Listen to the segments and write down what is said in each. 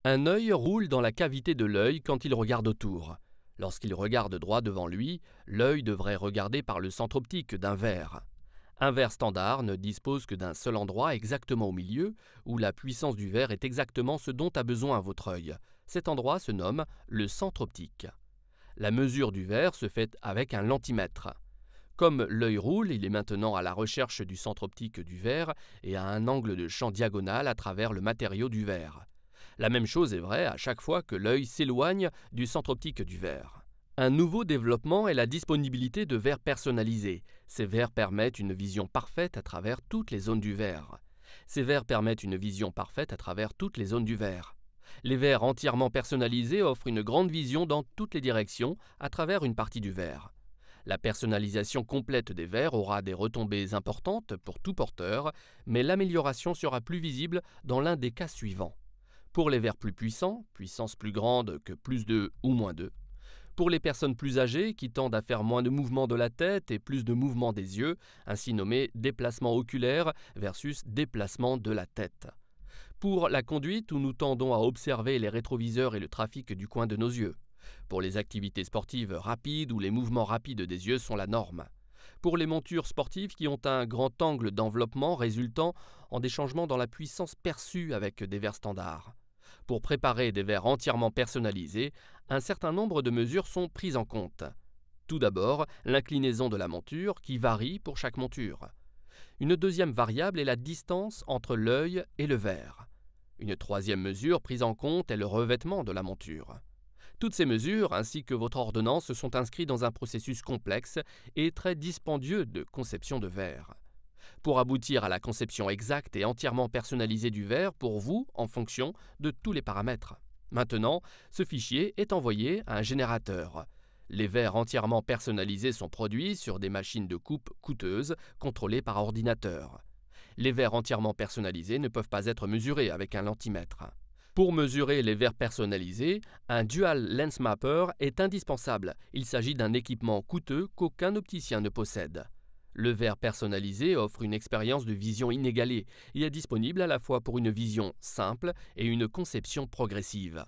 Un œil roule dans la cavité de l'œil quand il regarde autour. Lorsqu'il regarde droit devant lui, l'œil devrait regarder par le centre optique d'un verre. Un verre standard ne dispose que d'un seul endroit exactement au milieu, où la puissance du verre est exactement ce dont a besoin votre œil. Cet endroit se nomme le centre optique. La mesure du verre se fait avec un lentimètre. Comme l'œil roule, il est maintenant à la recherche du centre optique du verre et à un angle de champ diagonal à travers le matériau du verre. La même chose est vraie à chaque fois que l'œil s'éloigne du centre optique du verre. Un nouveau développement est la disponibilité de verres personnalisés. Ces verres permettent une vision parfaite à travers toutes les zones du verre. Ces verres permettent une vision parfaite à travers toutes les zones du verre. Les verres entièrement personnalisés offrent une grande vision dans toutes les directions à travers une partie du verre. La personnalisation complète des verres aura des retombées importantes pour tout porteur, mais l'amélioration sera plus visible dans l'un des cas suivants. Pour les verres plus puissants, puissance plus grande que plus 2 ou moins 2. Pour les personnes plus âgées qui tendent à faire moins de mouvements de la tête et plus de mouvements des yeux, ainsi nommé déplacement oculaire versus déplacement de la tête. Pour la conduite où nous tendons à observer les rétroviseurs et le trafic du coin de nos yeux. Pour les activités sportives rapides où les mouvements rapides des yeux sont la norme. Pour les montures sportives qui ont un grand angle d'enveloppement résultant en des changements dans la puissance perçue avec des verres standards. Pour préparer des verres entièrement personnalisés, un certain nombre de mesures sont prises en compte. Tout d'abord, l'inclinaison de la monture qui varie pour chaque monture. Une deuxième variable est la distance entre l'œil et le verre. Une troisième mesure prise en compte est le revêtement de la monture. Toutes ces mesures, ainsi que votre ordonnance, sont inscrites dans un processus complexe et très dispendieux de conception de verre. Pour aboutir à la conception exacte et entièrement personnalisée du verre pour vous en fonction de tous les paramètres. Maintenant, ce fichier est envoyé à un générateur. Les verres entièrement personnalisés sont produits sur des machines de coupe coûteuses contrôlées par ordinateur. Les verres entièrement personnalisés ne peuvent pas être mesurés avec un lentimètre. Pour mesurer les verres personnalisés, un Dual Lens Mapper est indispensable. Il s'agit d'un équipement coûteux qu'aucun opticien ne possède. Le verre personnalisé offre une expérience de vision inégalée et est disponible à la fois pour une vision simple et une conception progressive.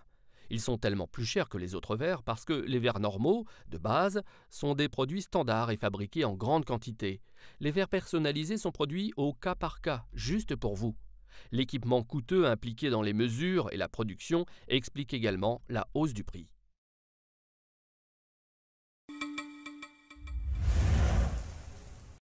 Ils sont tellement plus chers que les autres verres parce que les verres normaux, de base, sont des produits standards et fabriqués en grande quantité. Les verres personnalisés sont produits au cas par cas, juste pour vous. L'équipement coûteux impliqué dans les mesures et la production explique également la hausse du prix.